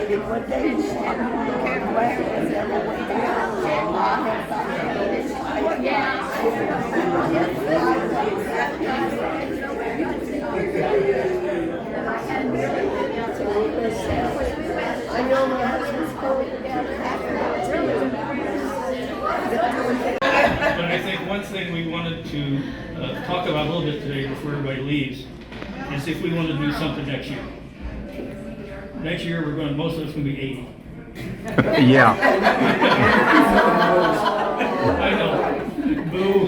decided what they want. Where is ever way down. I have found I know my husband's going together. But I think one thing we wanted to talk about a little bit today before everybody leaves is if we want to do something next year. Next year, most of us going to be 80. Yeah. I know. Boo.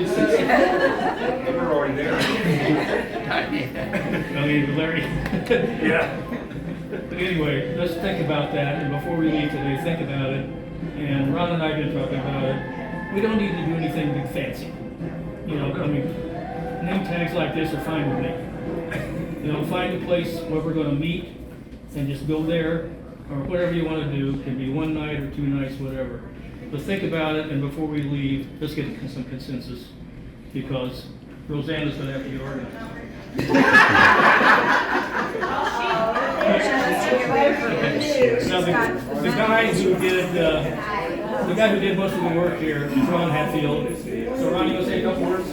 We're already there. I mean, Larry. Yeah. But anyway, let's think about that. And before we leave today, think about it. And Ron and I have been talking about it. We don't need to do anything big fancy. You know, I mean, name tags like this are fine with me. You know, find a place where we're going to meet and just go there, or whatever you want to do. It can be one night or 2 nights, whatever. But think about it, and before we leave, let's get some consensus, because Rosanna's going to have to get organized. Now, the guy who did most of the work here is Ron Hatfield. So Ron, you want to say a couple words?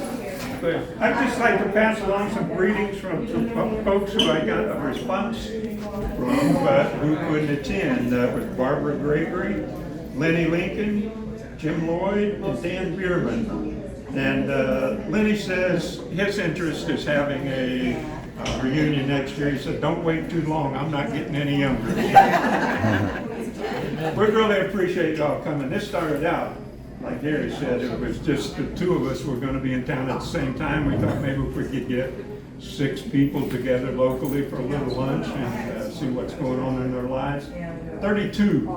Go ahead. I'd just like to pass along some greetings from some folks who I got a response from, but who couldn't attend. That was Barbara Gregory, Lenny Lincoln, Jim Lloyd, and Dan Bierman. And Lenny says his interest is having a reunion next year. He said, don't wait too long, I'm not getting any younger. We really appreciate y'all coming. This started out, like Gary said, it was just the 2 of us were going to be in town at the same time. We thought maybe if we could get 6 people together locally for a little lunch and see what's going on in their lives. 32.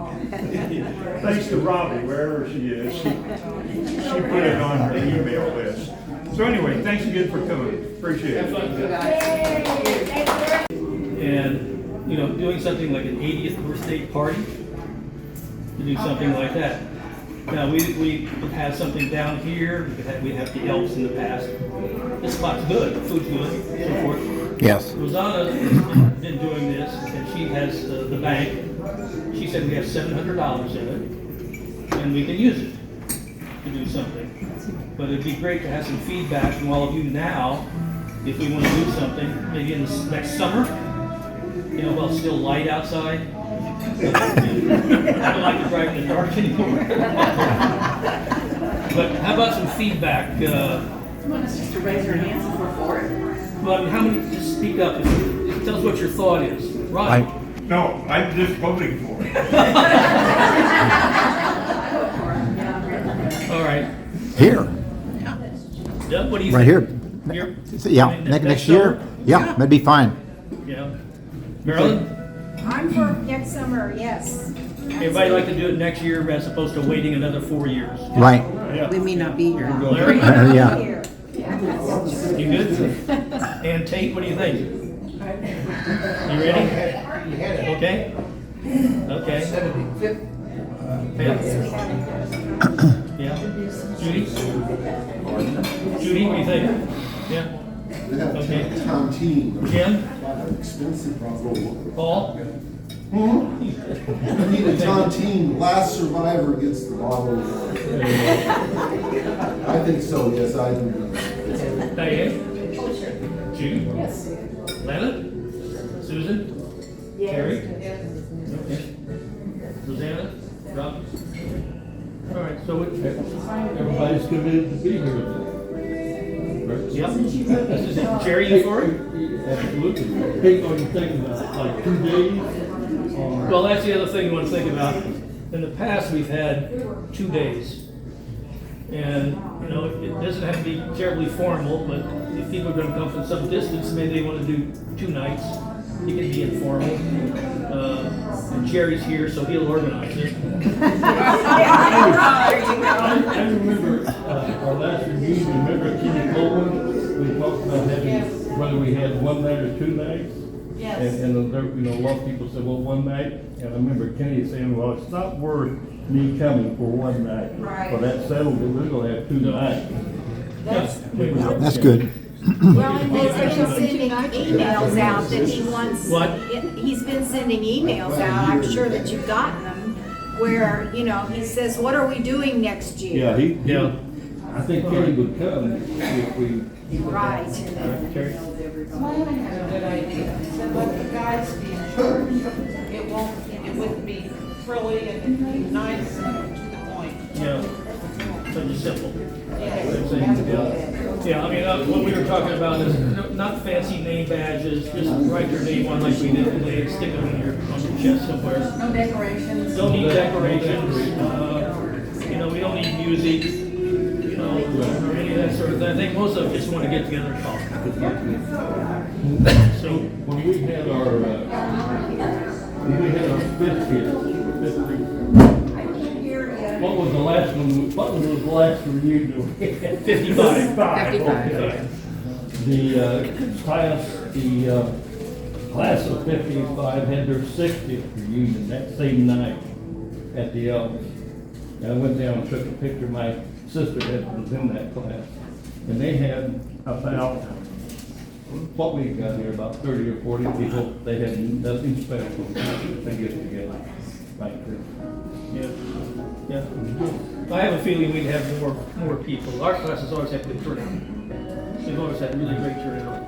Thanks to Robbie, wherever she is, she put it on her email list. So anyway, thanks again for coming. Appreciate it. And, you know, doing something like an 80th birthday party, to do something like that. Now, we have something down here. We have the Elks in the past. This spot's good, the food's good, so forth. Yes. Rosanna has been doing this, and she has the bank. She said we have $700 in it, and we can use it to do something. But it'd be great to have some feedback from all of you now, if we want to do something, maybe in the next summer, you know, while it's still light outside. I don't like to drive in the dark anymore. But how about some feedback? You want us just to raise our hands if we're for it? Well, I mean, how many, just speak up. Tell us what your thought is. Right. No, I'm just voting for it. All right. Here, Doug, what do you right think? here. Here? Yeah, I mean, next year. summer? Yeah, that'd be fine. Yeah. Marilyn? I'm for next summer, yes. Everybody like to do it next year as opposed to waiting another 4 years. Right. We may not be here. Larry? Yeah. Here. You good? And Tate, what do you think? You ready? Okay? Okay. Yeah. Judy? Judy, what do you think? Yeah. Okay. Jim? Expensive bottle. Paul? I need a tontine. Last survivor gets the bottle of wine. I think so, yes, I do. Diane? Jude? Yes. Lana? Susan? Yes. Terry? Okay. Rosanna? Rob? All right, so Everybody's committed to be here. yep. This is it. Jerry, you for it? Absolutely. Hey, are you thinking about like 2 days? Or Well, that's the other thing you want to think about. In the past, we've had 2 days. And, you know, it doesn't have to be terribly formal, but if people are going to come from some distance, maybe they want to do 2 nights. It can be informal. And Jerry's here, so he'll organize it. I remember our last review, remember Kenny Coleman? We talked about having, whether we had 1 night or 2 nights. Yes. And there, you know, a lot of people said, well, 1 night. And I remember Kenny saying, well, it's not worth me coming for 1 night. Right. Well, that settled it, we're gonna have 2 nights. That's, That's good. Well, and he's been sending emails out that he wants. What? He's been sending emails out, I'm sure that you've gotten them, where, you know, he says, what are we doing next Yeah, year? Yeah. I think Kenny would come if we. Right. Terry? It's a good idea. So let the guys be in charge. It wouldn't be frilly and nice and to the point. Yeah. Pretty simple. Yeah. Yeah, I mean, what we were talking about is not fancy name badges, just write your name on like we did today and stick them on your chest somewhere. No decorations. Don't need decorations, you know, we don't need music, you know, or any of that sort of thing. I think most of them just want to get together and talk. So, When we had our, fifth year, what was the last one, what was the last reunion? 55. 55. The class of 55 had their 60th reunion that same night at the Elks. And I went down and took a picture. My sister was in that class. And they had about, what we got here, about 30 or 40 people. They had nothing special. They get together like this. Yeah, yeah. I have a feeling we'd have more people. Our classes always have good turnout. They've always had really great turnout.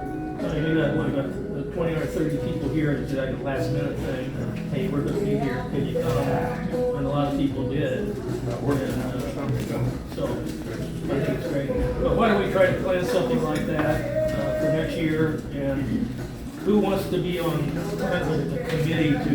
I mean, about 20 or 30 people here, it's like a last minute thing. Hey, we're gonna be here, can you come? And a lot of people did. And, so, I think it's great. But why don't we try to plan something like that for next year? And who wants to be on kind of the committee to